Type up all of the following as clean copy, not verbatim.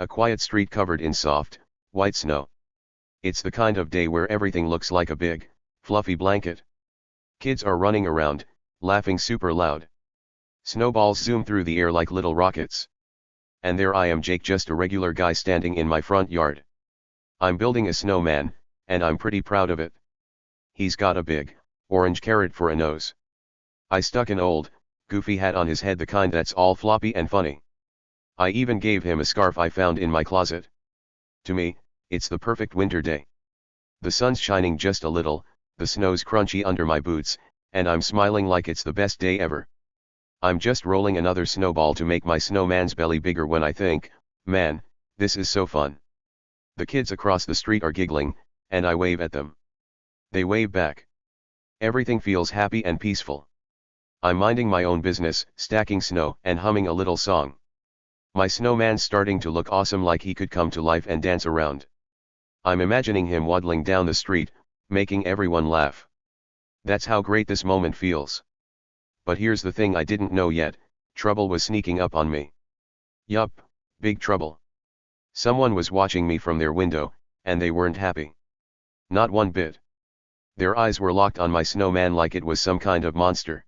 A quiet street covered in soft, white snow. It's the kind of day where everything looks like a big, fluffy blanket. Kids are running around, laughing super loud. Snowballs zoom through the air like little rockets. And there I am, Jake, just a regular guy standing in my front yard. I'm building a snowman, and I'm pretty proud of it. He's got a big, orange carrot for a nose. I stuck an old, goofy hat on his head, the kind that's all floppy and funny. I even gave him a scarf I found in my closet. To me, it's the perfect winter day. The sun's shining just a little, the snow's crunchy under my boots, and I'm smiling like it's the best day ever. I'm just rolling another snowball to make my snowman's belly bigger when I think, man, this is so fun. The kids across the street are giggling, and I wave at them. They wave back. Everything feels happy and peaceful. I'm minding my own business, stacking snow and humming a little song. My snowman's starting to look awesome, like he could come to life and dance around. I'm imagining him waddling down the street, making everyone laugh. That's how great this moment feels. But here's the thing I didn't know yet: trouble was sneaking up on me. Yup, big trouble. Someone was watching me from their window, and they weren't happy. Not one bit. Their eyes were locked on my snowman like it was some kind of monster.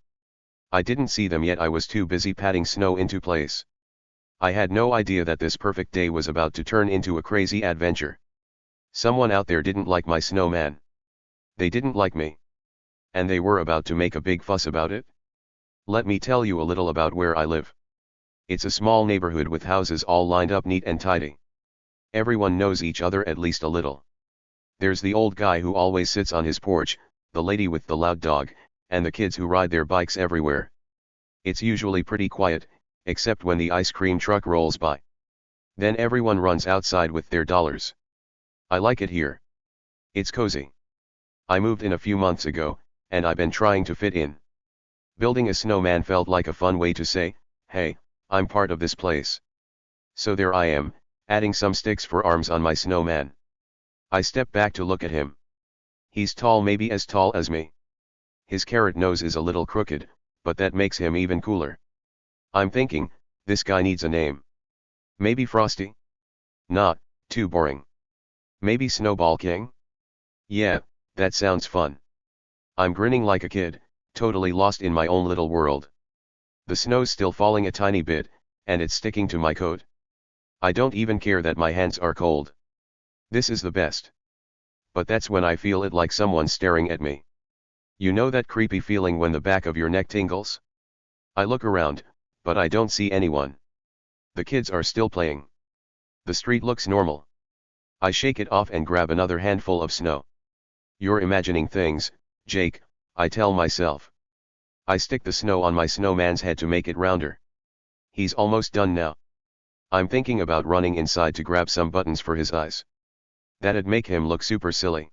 I didn't see them yet, I was too busy patting snow into place. I had no idea that this perfect day was about to turn into a crazy adventure. Someone out there didn't like my snowman. They didn't like me. And they were about to make a big fuss about it. Let me tell you a little about where I live. It's a small neighborhood with houses all lined up neat and tidy. Everyone knows each other at least a little. There's the old guy who always sits on his porch, the lady with the loud dog, and the kids who ride their bikes everywhere. It's usually pretty quiet, except when the ice cream truck rolls by. Then everyone runs outside with their dollars. I like it here. It's cozy. I moved in a few months ago, and I've been trying to fit in. Building a snowman felt like a fun way to say, hey, I'm part of this place. So there I am, adding some sticks for arms on my snowman. I step back to look at him. He's tall, maybe as tall as me. His carrot nose is a little crooked, but that makes him even cooler. I'm thinking, this guy needs a name. Maybe Frosty? Not too boring. Maybe Snowball King? Yeah, that sounds fun. I'm grinning like a kid, totally lost in my own little world. The snow's still falling a tiny bit, and it's sticking to my coat. I don't even care that my hands are cold. This is the best. But that's when I feel it like someone's staring at me. You know that creepy feeling when the back of your neck tingles? I look around, but I don't see anyone. The kids are still playing. The street looks normal. I shake it off and grab another handful of snow. You're imagining things, Jake, I tell myself. I stick the snow on my snowman's head to make it rounder. He's almost done now. I'm thinking about running inside to grab some buttons for his eyes. That'd make him look super silly.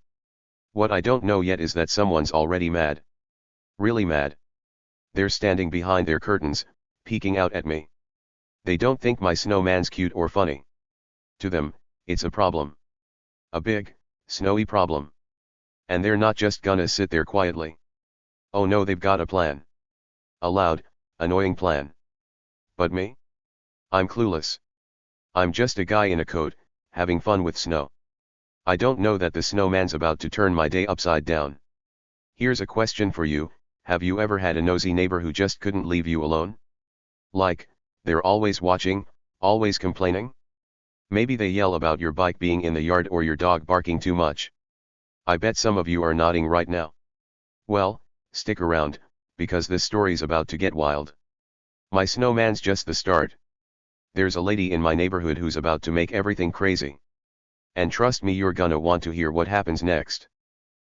What I don't know yet is that someone's already mad. Really mad. They're standing behind their curtains, peeking out at me. They don't think my snowman's cute or funny. To them, it's a problem. A big, snowy problem. And they're not just gonna sit there quietly. Oh no, they've got a plan. A loud, annoying plan. But me? I'm clueless. I'm just a guy in a coat, having fun with snow. I don't know that the snowman's about to turn my day upside down. Here's a question for you: have you ever had a nosy neighbor who just couldn't leave you alone? Like, they're always watching, always complaining? Maybe they yell about your bike being in the yard or your dog barking too much. I bet some of you are nodding right now. Well, stick around, because this story's about to get wild. My snowman's just the start. There's a lady in my neighborhood who's about to make everything crazy. And trust me, you're gonna want to hear what happens next.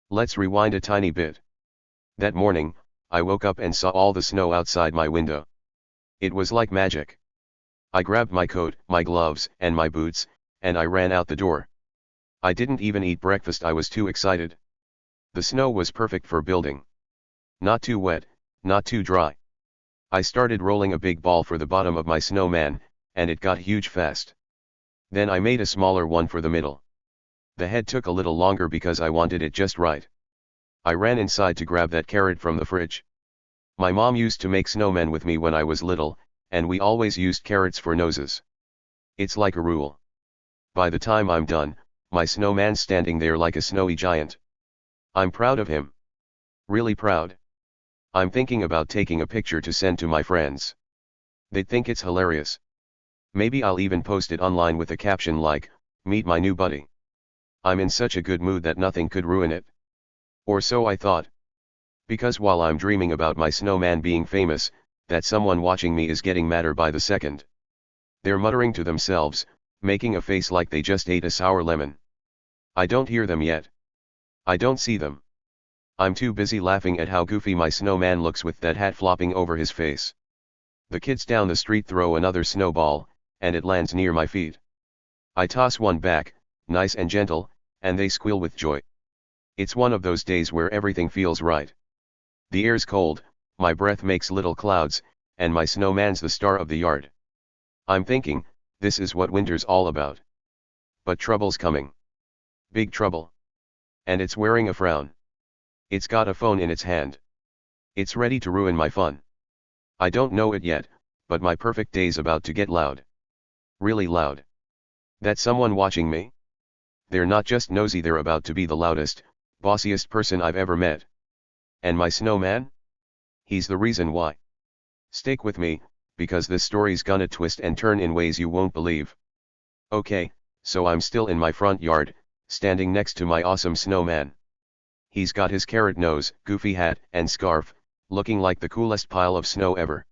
Let's rewind a tiny bit. That morning, I woke up and saw all the snow outside my window. It was like magic. I grabbed my coat, my gloves, and my boots, and I ran out the door. I didn't even eat breakfast, I was too excited. The snow was perfect for building. Not too wet, not too dry. I started rolling a big ball for the bottom of my snowman, and it got huge fast. Then I made a smaller one for the middle. The head took a little longer because I wanted it just right. I ran inside to grab that carrot from the fridge. My mom used to make snowmen with me when I was little, and we always used carrots for noses. It's like a rule. By the time I'm done, my snowman's standing there like a snowy giant. I'm proud of him. Really proud. I'm thinking about taking a picture to send to my friends. They'd think it's hilarious. Maybe I'll even post it online with a caption like, "Meet my new buddy." I'm in such a good mood that nothing could ruin it. Or so I thought. Because while I'm dreaming about my snowman being famous, that someone watching me is getting madder by the second. They're muttering to themselves, making a face like they just ate a sour lemon. I don't hear them yet. I don't see them. I'm too busy laughing at how goofy my snowman looks with that hat flopping over his face. The kids down the street throw another snowball, and it lands near my feet. I toss one back, nice and gentle, and they squeal with joy. It's one of those days where everything feels right. The air's cold, my breath makes little clouds, and my snowman's the star of the yard. I'm thinking, this is what winter's all about. But trouble's coming. Big trouble. And it's wearing a frown. It's got a phone in its hand. It's ready to ruin my fun. I don't know it yet, but my perfect day's about to get loud. Really loud. That's someone watching me? They're not just nosy, they're about to be the loudest, bossiest person I've ever met. And my snowman? He's the reason why. Stick with me, because this story's gonna twist and turn in ways you won't believe. Okay, so I'm still in my front yard, standing next to my awesome snowman. He's got his carrot nose, goofy hat, and scarf, looking like the coolest pile of snow ever.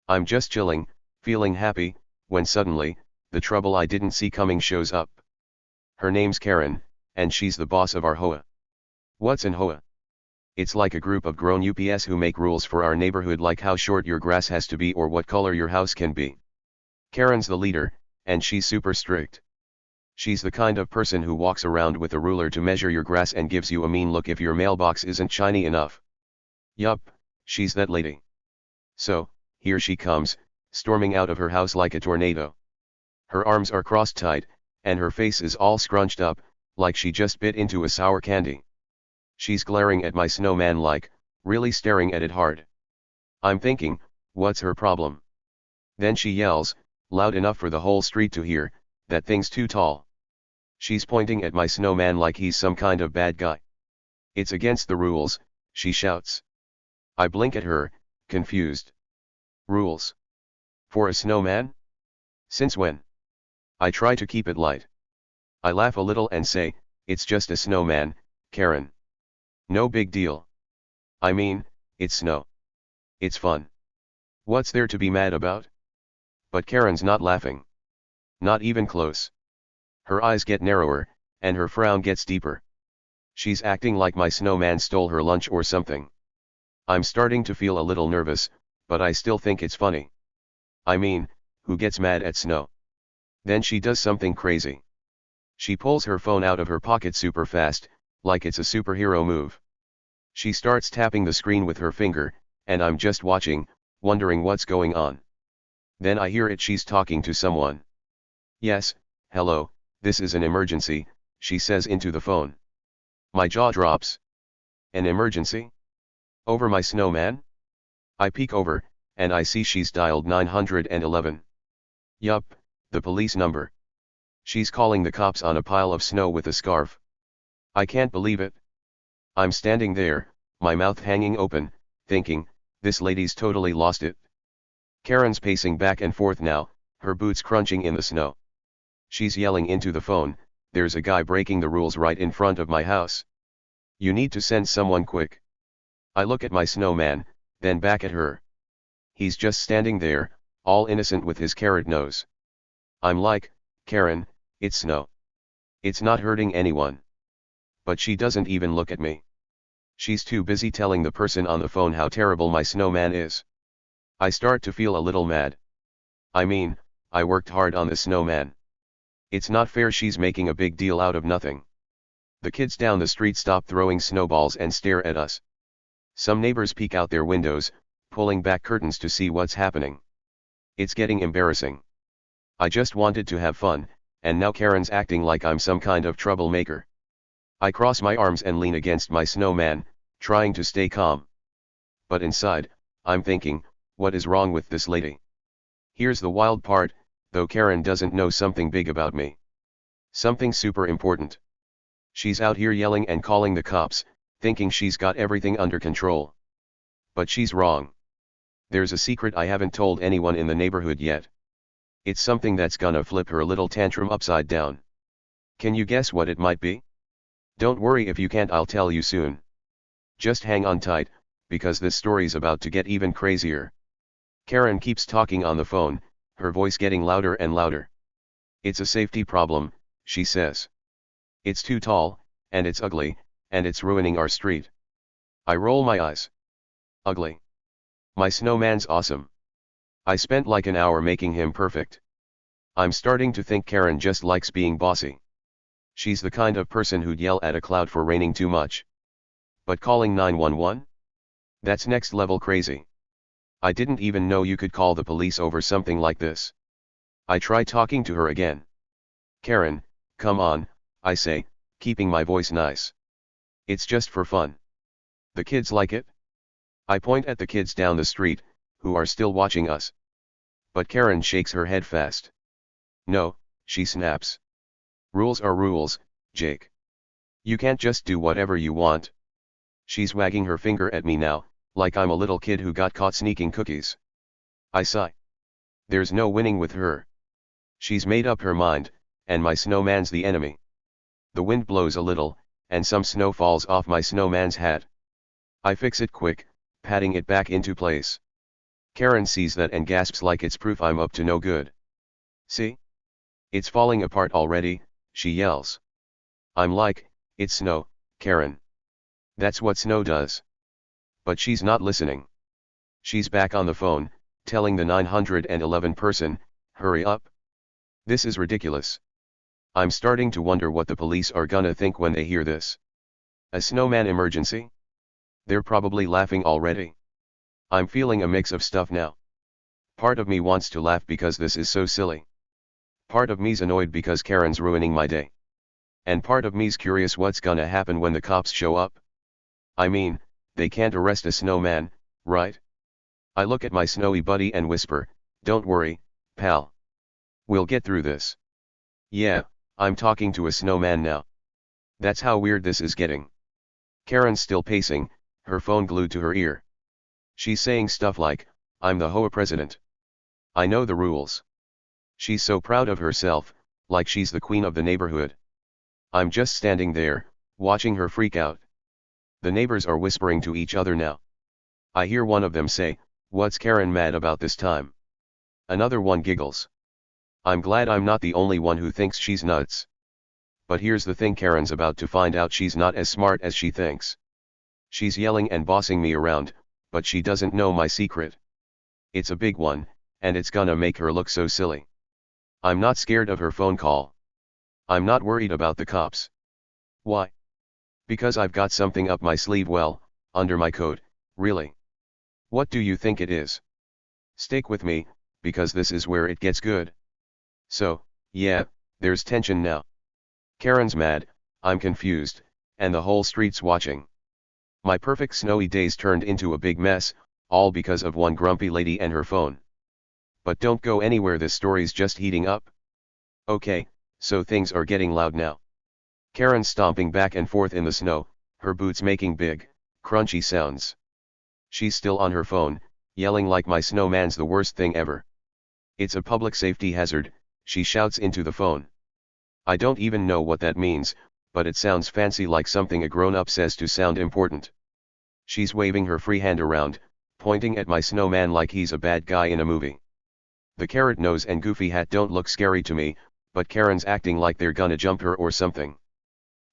I'm just chilling, feeling happy, when suddenly, the trouble I didn't see coming shows up. Her name's Karen, and she's the boss of our HOA. What's an HOA? It's like a group of grown ups who make rules for our neighborhood, like how short your grass has to be or what color your house can be. Karen's the leader, and she's super strict. She's the kind of person who walks around with a ruler to measure your grass and gives you a mean look if your mailbox isn't shiny enough. Yup, she's that lady. So, here she comes, storming out of her house like a tornado. Her arms are crossed tight, and her face is all scrunched up, like she just bit into a sour candy. She's glaring at my snowman like, really staring at it hard. I'm thinking, what's her problem? Then she yells, loud enough for the whole street to hear, that thing's too tall. She's pointing at my snowman like he's some kind of bad guy. It's against the rules, she shouts. I blink at her, confused. Rules? For a snowman? Since when? I try to keep it light. I laugh a little and say, it's just a snowman, Karen. No big deal. I mean, it's snow. It's fun. What's there to be mad about? But Karen's not laughing. Not even close. Her eyes get narrower, and her frown gets deeper. She's acting like my snowman stole her lunch or something. I'm starting to feel a little nervous, but I still think it's funny. I mean, who gets mad at snow? Then she does something crazy. She pulls her phone out of her pocket super fast, like it's a superhero move. She starts tapping the screen with her finger, and I'm just watching, wondering what's going on. Then I hear it, she's talking to someone. Yes, hello, this is an emergency, she says into the phone. My jaw drops. An emergency? Over my snowman? I peek over, and I see she's dialed 911. Yup, the police number. She's calling the cops on a pile of snow with a scarf. I can't believe it. I'm standing there, my mouth hanging open, thinking, this lady's totally lost it. Karen's pacing back and forth now, her boots crunching in the snow. She's yelling into the phone, there's a guy breaking the rules right in front of my house. You need to send someone quick. I look at my snowman, then back at her. He's just standing there, all innocent with his carrot nose. I'm like, Karen, it's snow. It's not hurting anyone. But she doesn't even look at me. She's too busy telling the person on the phone how terrible my snowman is. I start to feel a little mad. I mean, I worked hard on the snowman. It's not fair she's making a big deal out of nothing. The kids down the street stop throwing snowballs and stare at us. Some neighbors peek out their windows, pulling back curtains to see what's happening. It's getting embarrassing. I just wanted to have fun, and now Karen's acting like I'm some kind of troublemaker. I cross my arms and lean against my snowman, trying to stay calm. But inside, I'm thinking, what is wrong with this lady? Here's the wild part, though Karen doesn't know something big about me. Something super important. She's out here yelling and calling the cops, thinking she's got everything under control. But she's wrong. There's a secret I haven't told anyone in the neighborhood yet. It's something that's gonna flip her little tantrum upside down. Can you guess what it might be? Don't worry if you can't, I'll tell you soon. Just hang on tight, because this story's about to get even crazier. Karen keeps talking on the phone, her voice getting louder and louder. It's a safety problem, she says. It's too tall, and it's ugly, and it's ruining our street. I roll my eyes. Ugly. My snowman's awesome. I spent like an hour making him perfect. I'm starting to think Karen just likes being bossy. She's the kind of person who'd yell at a cloud for raining too much. But calling 911? That's next level crazy. I didn't even know you could call the police over something like this. I try talking to her again. Karen, come on, I say, keeping my voice nice. It's just for fun. The kids like it? I point at the kids down the street, who are still watching us. But Karen shakes her head fast. No, she snaps. Rules are rules, Jake. You can't just do whatever you want. She's wagging her finger at me now, like I'm a little kid who got caught sneaking cookies. I sigh. There's no winning with her. She's made up her mind, and my snowman's the enemy. The wind blows a little, and some snow falls off my snowman's hat. I fix it quick, patting it back into place. Karen sees that and gasps like it's proof I'm up to no good. See? It's falling apart already, she yells. I'm like, it's snow, Karen. That's what snow does. But she's not listening. She's back on the phone, telling the 911 person, hurry up. This is ridiculous. I'm starting to wonder what the police are gonna think when they hear this. A snowman emergency? They're probably laughing already. I'm feeling a mix of stuff now. Part of me wants to laugh because this is so silly. Part of me's annoyed because Karen's ruining my day. And part of me's curious what's gonna happen when the cops show up. I mean, they can't arrest a snowman, right? I look at my snowy buddy and whisper, don't worry, pal. We'll get through this. Yeah, I'm talking to a snowman now. That's how weird this is getting. Karen's still pacing, her phone glued to her ear. She's saying stuff like, I'm the HOA president. I know the rules. She's so proud of herself, like she's the queen of the neighborhood. I'm just standing there, watching her freak out. The neighbors are whispering to each other now. I hear one of them say, what's Karen mad about this time? Another one giggles. I'm glad I'm not the only one who thinks she's nuts. But here's the thing, Karen's about to find out she's not as smart as she thinks. She's yelling and bossing me around, but she doesn't know my secret. It's a big one, and it's gonna make her look so silly. I'm not scared of her phone call. I'm not worried about the cops. Why? Because I've got something up my sleeve, well, under my coat, really. What do you think it is? Stick with me, because this is where it gets good. So, yeah, there's tension now. Karen's mad, I'm confused, and the whole street's watching. My perfect snowy days turned into a big mess, all because of one grumpy lady and her phone. But don't go anywhere, this story's just heating up. Okay, so things are getting loud now. Karen's stomping back and forth in the snow, her boots making big, crunchy sounds. She's still on her phone, yelling like my snowman's the worst thing ever. It's a public safety hazard, she shouts into the phone. I don't even know what that means, but it sounds fancy, like something a grown-up says to sound important. She's waving her free hand around, pointing at my snowman like he's a bad guy in a movie. The carrot nose and goofy hat don't look scary to me, but Karen's acting like they're gonna jump her or something.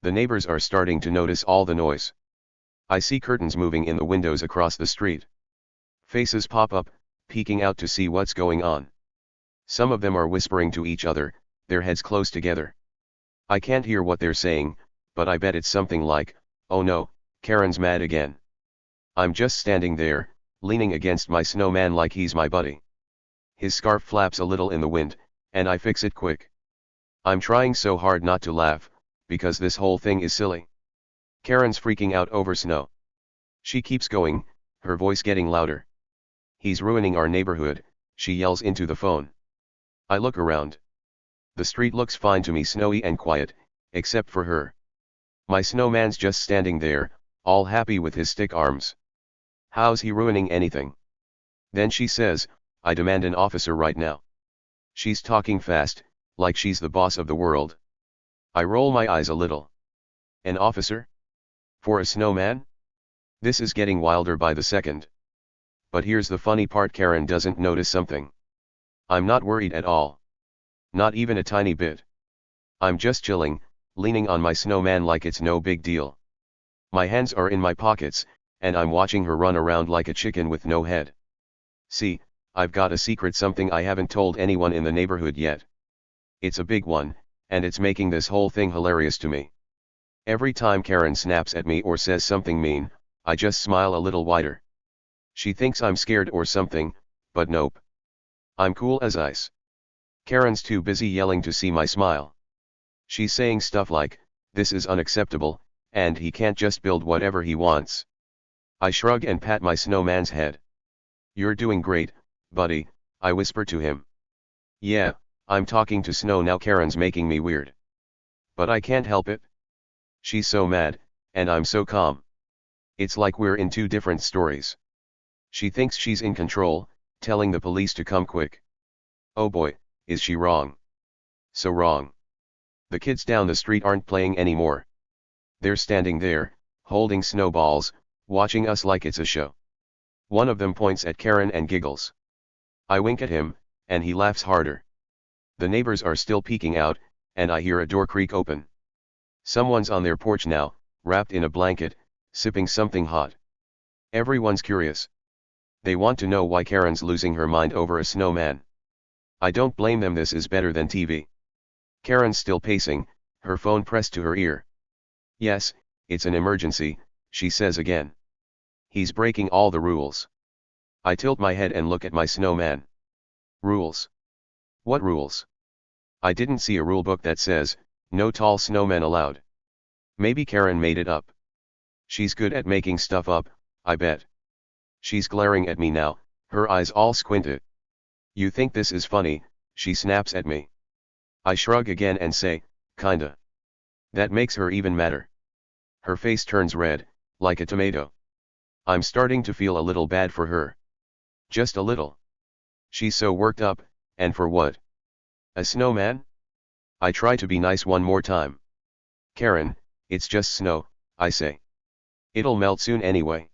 The neighbors are starting to notice all the noise. I see curtains moving in the windows across the street. Faces pop up, peeking out to see what's going on. Some of them are whispering to each other, their heads close together. I can't hear what they're saying, but I bet it's something like, oh no, Karen's mad again. I'm just standing there, leaning against my snowman like he's my buddy. His scarf flaps a little in the wind, and I fix it quick. I'm trying so hard not to laugh, because this whole thing is silly. Karen's freaking out over snow. She keeps going, her voice getting louder. He's ruining our neighborhood, she yells into the phone. I look around. The street looks fine to me, snowy and quiet, except for her. My snowman's just standing there, all happy with his stick arms. How's he ruining anything? Then she says, I demand an officer right now. She's talking fast, like she's the boss of the world. I roll my eyes a little. An officer? For a snowman? This is getting wilder by the second. But here's the funny part, Karen doesn't notice something. I'm not worried at all. Not even a tiny bit. I'm just chilling, leaning on my snowman like it's no big deal. My hands are in my pockets, and I'm watching her run around like a chicken with no head. See, I've got a secret, something I haven't told anyone in the neighborhood yet. It's a big one, and it's making this whole thing hilarious to me. Every time Karen snaps at me or says something mean, I just smile a little wider. She thinks I'm scared or something, but nope. I'm cool as ice. Karen's too busy yelling to see my smile. She's saying stuff like, this is unacceptable, and he can't just build whatever he wants. I shrug and pat my snowman's head. You're doing great, buddy, I whisper to him. Yeah, I'm talking to Snow now. Karen's making me weird. But I can't help it. She's so mad, and I'm so calm. It's like we're in two different stories. She thinks she's in control, telling the police to come quick. Oh boy, is she wrong. So wrong. The kids down the street aren't playing anymore. They're standing there, holding snowballs, watching us like it's a show. One of them points at Karen and giggles. I wink at him, and he laughs harder. The neighbors are still peeking out, and I hear a door creak open. Someone's on their porch now, wrapped in a blanket, sipping something hot. Everyone's curious. They want to know why Karen's losing her mind over a snowman. I don't blame them, this is better than TV. Karen's still pacing, her phone pressed to her ear. Yes, it's an emergency, she says again. He's breaking all the rules. I tilt my head and look at my snowman. Rules? What rules? I didn't see a rule book that says, no tall snowmen allowed. Maybe Karen made it up. She's good at making stuff up, I bet. She's glaring at me now, her eyes all squinted. You think this is funny, she snaps at me. I shrug again and say, kinda. That makes her even madder. Her face turns red, like a tomato. I'm starting to feel a little bad for her. Just a little. She's so worked up, and for what? A snowman? I try to be nice one more time. Karen, it's just snow, I say. It'll melt soon anyway.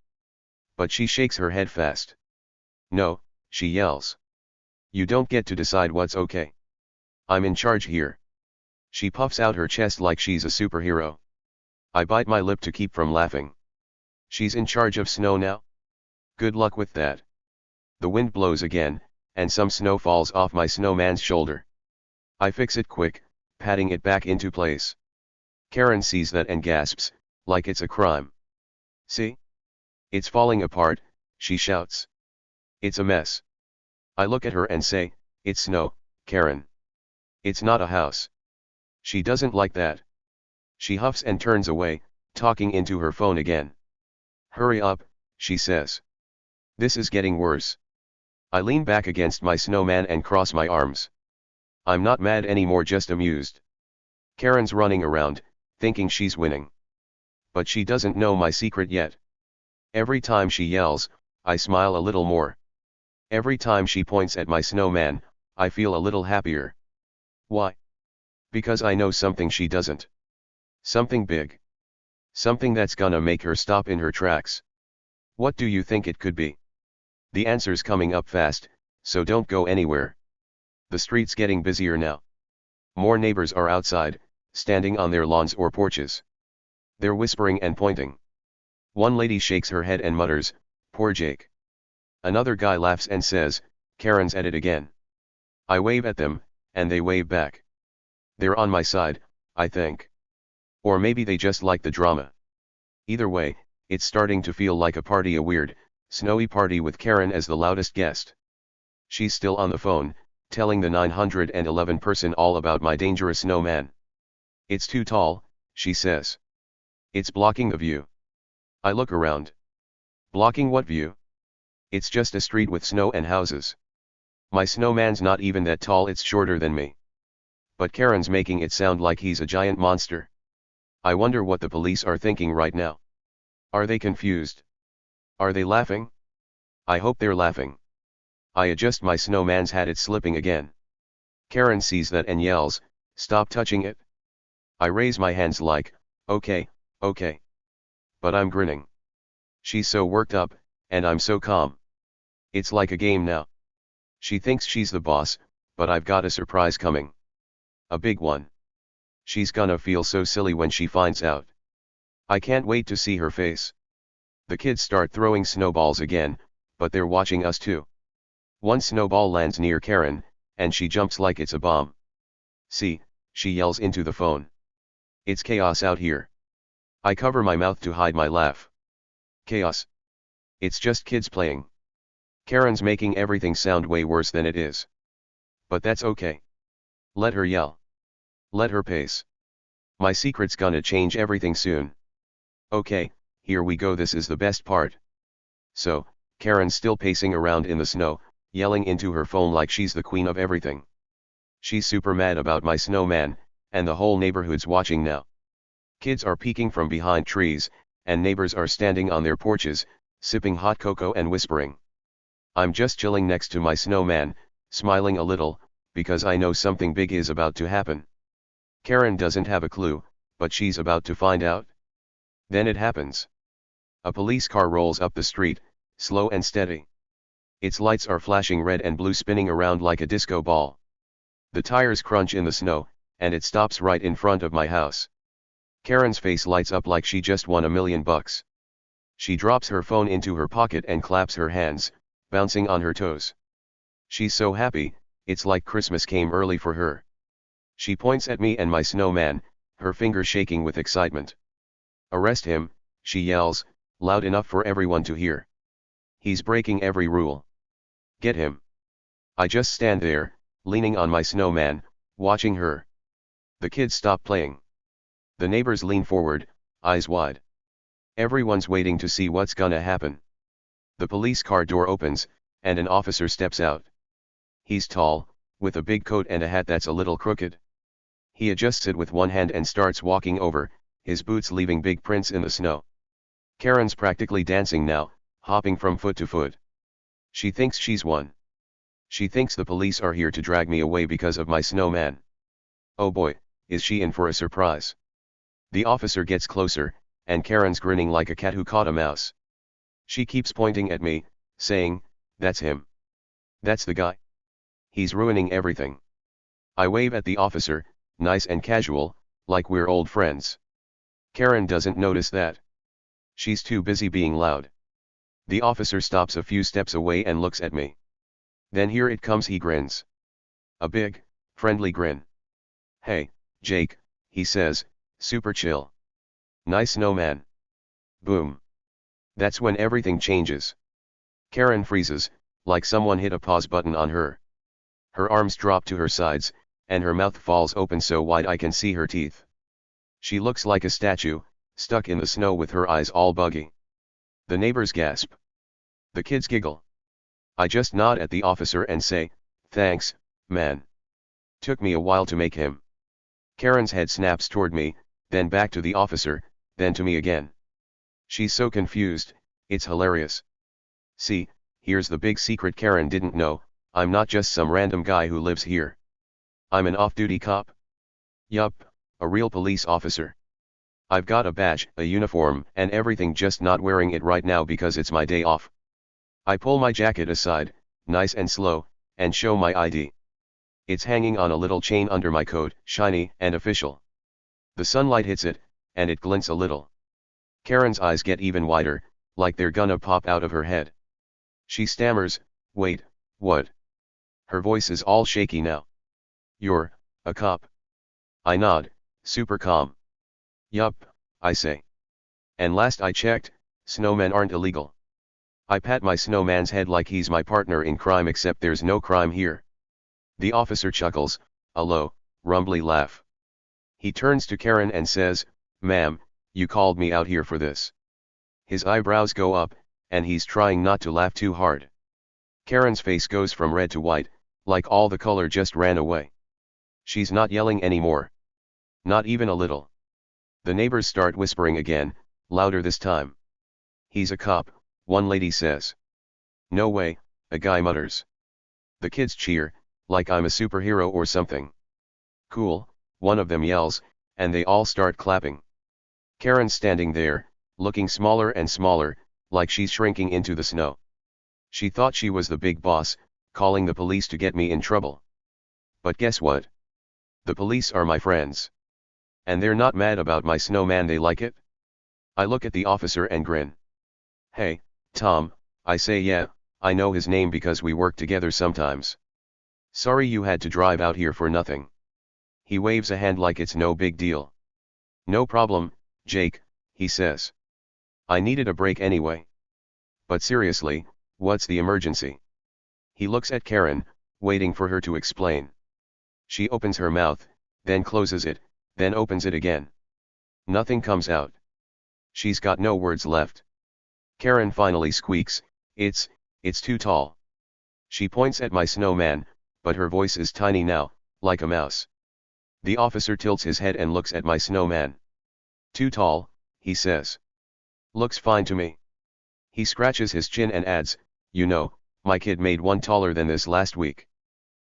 But she shakes her head fast. No, she yells. You don't get to decide what's okay. I'm in charge here. She puffs out her chest like she's a superhero. I bite my lip to keep from laughing. She's in charge of snow now? Good luck with that. The wind blows again, and some snow falls off my snowman's shoulder. I fix it quick, patting it back into place. Karen sees that and gasps, like it's a crime. See? It's falling apart, she shouts. It's a mess. I look at her and say, it's snow, Karen. It's not a house. She doesn't like that. She huffs and turns away, talking into her phone again. Hurry up, she says. This is getting worse. I lean back against my snowman and cross my arms. I'm not mad anymore, just amused. Karen's running around, thinking she's winning. But she doesn't know my secret yet. Every time she yells, I smile a little more. Every time she points at my snowman, I feel a little happier. Why? Because I know something she doesn't. Something big. Something that's gonna make her stop in her tracks. What do you think it could be? The answer's coming up fast, so don't go anywhere. The street's getting busier now. More neighbors are outside, standing on their lawns or porches. They're whispering and pointing. One lady shakes her head and mutters, poor Jake. Another guy laughs and says, Karen's at it again. I wave at them, and they wave back. They're on my side, I think. Or maybe they just like the drama. Either way, it's starting to feel like a party, a weird, snowy party with Karen as the loudest guest. She's still on the phone, telling the 911 person all about my dangerous snowman. It's too tall, she says. It's blocking the view. I look around. Blocking what view? It's just a street with snow and houses. My snowman's not even that tall, it's shorter than me. But Karen's making it sound like he's a giant monster. I wonder what the police are thinking right now. Are they confused? Are they laughing? I hope they're laughing. I adjust my snowman's hat, it's slipping again. Karen sees that and yells, "Stop touching it." I raise my hands like, okay, okay. But I'm grinning. She's so worked up, and I'm so calm. It's like a game now. She thinks she's the boss, but I've got a surprise coming. A big one. She's gonna feel so silly when she finds out. I can't wait to see her face. The kids start throwing snowballs again, but they're watching us too. One snowball lands near Karen, and she jumps like it's a bomb. "See," she yells into the phone. "It's chaos out here." I cover my mouth to hide my laugh. Chaos? It's just kids playing. Karen's making everything sound way worse than it is. But that's okay. Let her yell. Let her pace. My secret's gonna change everything soon. Okay, here we go, this is the best part. So, Karen's still pacing around in the snow, yelling into her phone like she's the queen of everything. She's super mad about my snowman, and the whole neighborhood's watching now. Kids are peeking from behind trees, and neighbors are standing on their porches, sipping hot cocoa and whispering. I'm just chilling next to my snowman, smiling a little, because I know something big is about to happen. Karen doesn't have a clue, but she's about to find out. Then it happens. A police car rolls up the street, slow and steady. Its lights are flashing red and blue, spinning around like a disco ball. The tires crunch in the snow, and it stops right in front of my house. Karen's face lights up like she just won $1 million. She drops her phone into her pocket and claps her hands, bouncing on her toes. She's so happy, it's like Christmas came early for her. She points at me and my snowman, her fingers shaking with excitement. "Arrest him," she yells, loud enough for everyone to hear. "He's breaking every rule. Get him." I just stand there, leaning on my snowman, watching her. The kids stop playing. The neighbors lean forward, eyes wide. Everyone's waiting to see what's gonna happen. The police car door opens, and an officer steps out. He's tall, with a big coat and a hat that's a little crooked. He adjusts it with one hand and starts walking over, his boots leaving big prints in the snow. Karen's practically dancing now, hopping from foot to foot. She thinks she's won. She thinks the police are here to drag me away because of my snowman. Oh boy, is she in for a surprise. The officer gets closer, and Karen's grinning like a cat who caught a mouse. She keeps pointing at me, saying, "That's him. That's the guy. He's ruining everything." I wave at the officer, nice and casual, like we're old friends. Karen doesn't notice that. She's too busy being loud. The officer stops a few steps away and looks at me. Then here it comes, he grins. A big, friendly grin. "Hey, Jake," he says, super chill. "Nice snowman." Boom. That's when everything changes. Karen freezes, like someone hit a pause button on her. Her arms drop to her sides, and her mouth falls open so wide I can see her teeth. She looks like a statue, stuck in the snow with her eyes all buggy. The neighbors gasp. The kids giggle. I just nod at the officer and say, "Thanks, man. Took me a while to make him." Karen's head snaps toward me, then back to the officer, then to me again. She's so confused, it's hilarious. See, here's the big secret Karen didn't know, I'm not just some random guy who lives here. I'm an off-duty cop. Yup, a real police officer. I've got a badge, a uniform, and everything, just not wearing it right now because it's my day off. I pull my jacket aside, nice and slow, and show my ID. It's hanging on a little chain under my coat, shiny and official. The sunlight hits it, and it glints a little. Karen's eyes get even wider, like they're gonna pop out of her head. She stammers, "Wait, what?" Her voice is all shaky now. "You're a cop?" I nod, super calm. "Yup," I say. "And last I checked, snowmen aren't illegal." I pat my snowman's head like he's my partner in crime, except there's no crime here. The officer chuckles, a low, rumbly laugh. He turns to Karen and says, "Ma'am, you called me out here for this." His eyebrows go up, and he's trying not to laugh too hard. Karen's face goes from red to white, like all the color just ran away. She's not yelling anymore. Not even a little. The neighbors start whispering again, louder this time. He's a cop, one lady says. No way, a guy mutters. The kids cheer, like I'm a superhero or something. Cool, one of them yells, and they all start clapping. Karen's standing there, looking smaller and smaller, like she's shrinking into the snow. She thought she was the big boss, calling the police to get me in trouble. But guess what? The police are my friends. And they're not mad about my snowman, they like it. I look at the officer and grin. Hey, Tom, I say. Yeah, I know his name because we work together sometimes. Sorry you had to drive out here for nothing. He waves a hand like it's no big deal. No problem, Jake, he says. I needed a break anyway. But seriously, what's the emergency? He looks at Karen, waiting for her to explain. She opens her mouth, then closes it, then opens it again. Nothing comes out. She's got no words left. Karen finally squeaks, it's too tall. She points at my snowman, but her voice is tiny now, like a mouse. The officer tilts his head and looks at my snowman. Too tall, he says. Looks fine to me. He scratches his chin and adds, you know, my kid made one taller than this last week.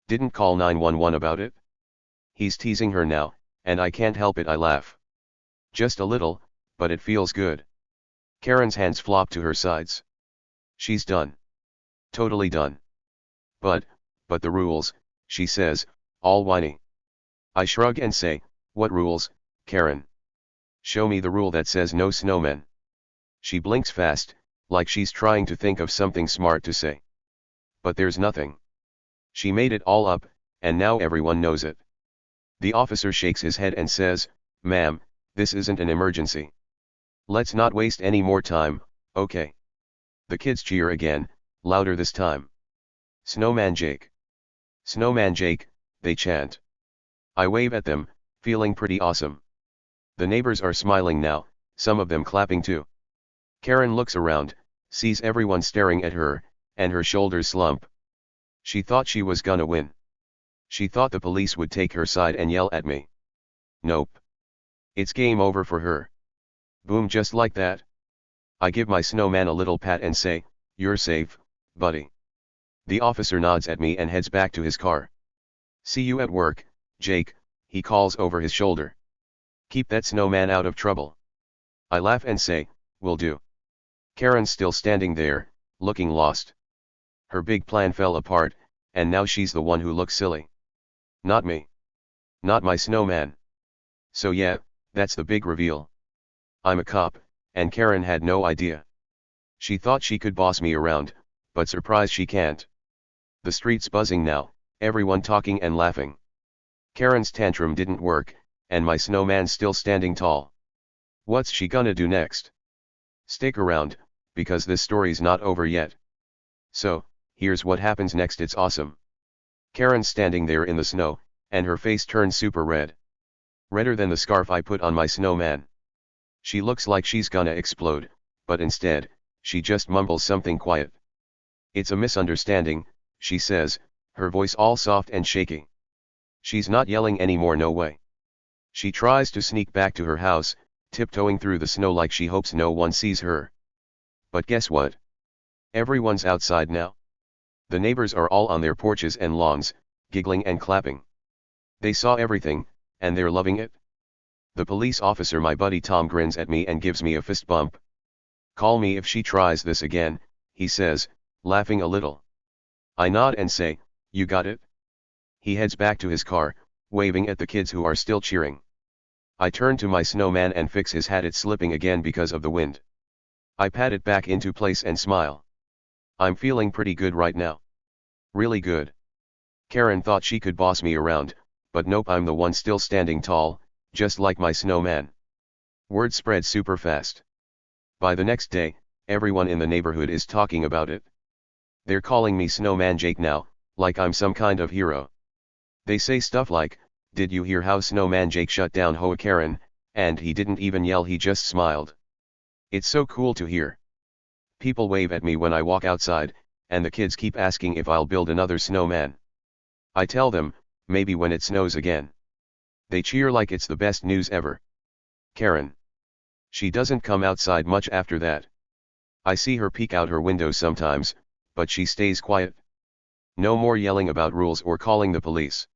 Didn't call 911 about it? He's teasing her now, and I can't help it, I laugh. Just a little, but it feels good. Karen's hands flop to her sides. She's done. Totally done. But the rules, she says, all whiny. I shrug and say, what rules, Karen? Show me the rule that says no snowmen. She blinks fast, like she's trying to think of something smart to say. But there's nothing. She made it all up, and now everyone knows it. The officer shakes his head and says, ma'am, this isn't an emergency. Let's not waste any more time, okay? The kids cheer again, louder this time. Snowman Jake. Snowman Jake, they chant. I wave at them, feeling pretty awesome. The neighbors are smiling now, some of them clapping too. Karen looks around, sees everyone staring at her, and her shoulders slump. She thought she was gonna win. She thought the police would take her side and yell at me. Nope. It's game over for her. Boom, just like that. I give my snowman a little pat and say, you're safe, buddy. The officer nods at me and heads back to his car. See you at work, Jake, he calls over his shoulder. Keep that snowman out of trouble. I laugh and say, will do. Karen's still standing there, looking lost. Her big plan fell apart, and now she's the one who looks silly. Not me. Not my snowman. So yeah, that's the big reveal. I'm a cop, and Karen had no idea. She thought she could boss me around, but surprise, she can't. The street's buzzing now, everyone talking and laughing. Karen's tantrum didn't work, and my snowman's still standing tall. What's she gonna do next? Stick around, because this story's not over yet. So, here's what happens next, it's awesome. Karen's standing there in the snow, and her face turns super red. Redder than the scarf I put on my snowman. She looks like she's gonna explode, but instead, she just mumbles something quiet. It's a misunderstanding, she says, her voice all soft and shaky. She's not yelling anymore, no way. She tries to sneak back to her house, tiptoeing through the snow like she hopes no one sees her. But guess what? Everyone's outside now. The neighbors are all on their porches and lawns, giggling and clapping. They saw everything, and they're loving it. The police officer, my buddy Tom, grins at me and gives me a fist bump. Call me if she tries this again, he says, laughing a little. I nod and say, you got it? He heads back to his car, waving at the kids who are still cheering. I turn to my snowman and fix his hat, it's slipping again because of the wind. I pat it back into place and smile. I'm feeling pretty good right now. Really good. Karen thought she could boss me around, but nope, I'm the one still standing tall, just like my snowman. Word spread super fast. By the next day, everyone in the neighborhood is talking about it. They're calling me Snowman Jake now, like I'm some kind of hero. They say stuff like, did you hear how Snowman Jake shut down HOA Karen, and he didn't even yell, he just smiled. It's so cool to hear. People wave at me when I walk outside, and the kids keep asking if I'll build another snowman. I tell them, maybe when it snows again. They cheer like it's the best news ever. Karen. She doesn't come outside much after that. I see her peek out her window sometimes, but she stays quiet. No more yelling about rules or calling the police.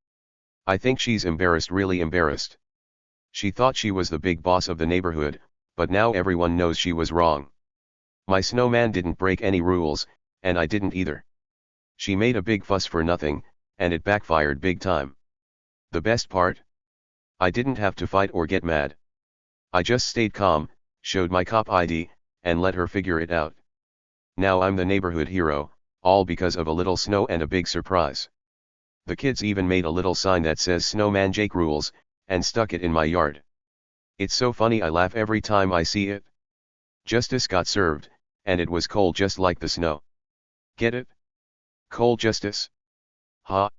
I think she's embarrassed, really embarrassed. She thought she was the big boss of the neighborhood, but now everyone knows she was wrong. My snowman didn't break any rules, and I didn't either. She made a big fuss for nothing, and it backfired big time. The best part? I didn't have to fight or get mad. I just stayed calm, showed my cop ID, and let her figure it out. Now I'm the neighborhood hero, all because of a little snow and a big surprise. The kids even made a little sign that says Snowman Jake rules, and stuck it in my yard. It's so funny, I laugh every time I see it. Justice got served, and it was cold just like the snow. Get it? Cold justice? Ha.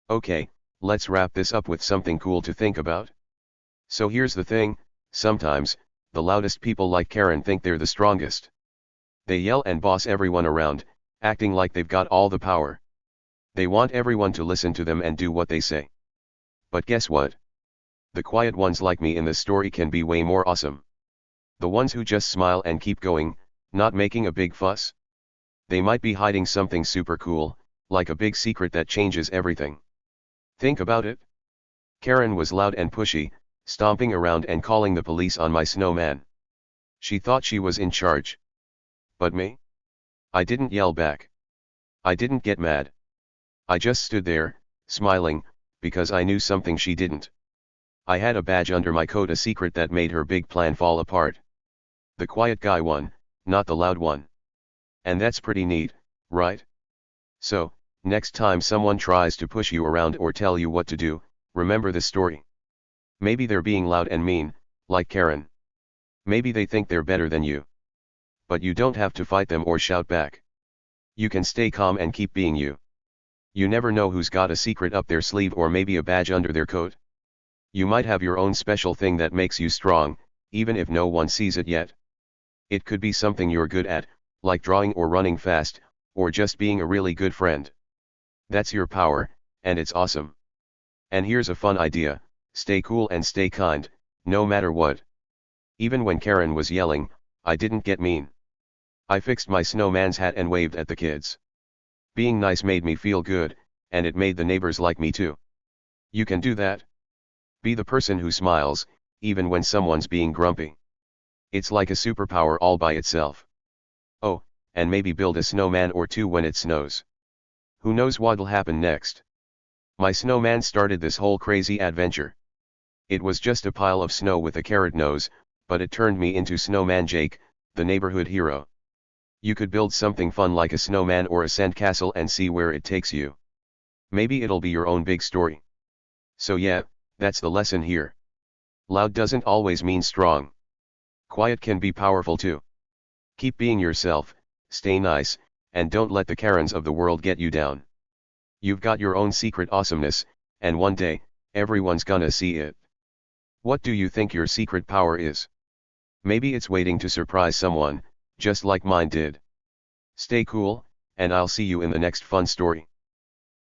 Okay, let's wrap this up with something cool to think about. So here's the thing, sometimes, the loudest people like Karen think they're the strongest. They yell and boss everyone around, acting like they've got all the power. They want everyone to listen to them and do what they say. But guess what? The quiet ones like me in the story can be way more awesome. The ones who just smile and keep going, not making a big fuss. They might be hiding something super cool, like a big secret that changes everything. Think about it. Karen was loud and pushy, stomping around and calling the police on my snowman. She thought she was in charge. But me? I didn't yell back. I didn't get mad. I just stood there, smiling, because I knew something she didn't. I had a badge under my coat, a secret that made her big plan fall apart. The quiet guy won, not the loud one. And that's pretty neat, right? So, next time someone tries to push you around or tell you what to do, remember this story. Maybe they're being loud and mean, like Karen. Maybe they think they're better than you. But you don't have to fight them or shout back. You can stay calm and keep being you. You never know who's got a secret up their sleeve or maybe a badge under their coat. You might have your own special thing that makes you strong, even if no one sees it yet. It could be something you're good at, like drawing or running fast, or just being a really good friend. That's your power, and it's awesome. And here's a fun idea, stay cool and stay kind, no matter what. Even when Karen was yelling, I didn't get mean. I fixed my snowman's hat and waved at the kids. Being nice made me feel good, and it made the neighbors like me too. You can do that. Be the person who smiles, even when someone's being grumpy. It's like a superpower all by itself. Oh, and maybe build a snowman or two when it snows. Who knows what'll happen next? My snowman started this whole crazy adventure. It was just a pile of snow with a carrot nose, but it turned me into Snowman Jake, the neighborhood hero. You could build something fun like a snowman or a sandcastle and see where it takes you. Maybe it'll be your own big story. So yeah, that's the lesson here. Loud doesn't always mean strong. Quiet can be powerful too. Keep being yourself, stay nice, and don't let the Karens of the world get you down. You've got your own secret awesomeness, and one day, everyone's gonna see it. What do you think your secret power is? Maybe it's waiting to surprise someone, just like mine did. Stay cool, and I'll see you in the next fun story.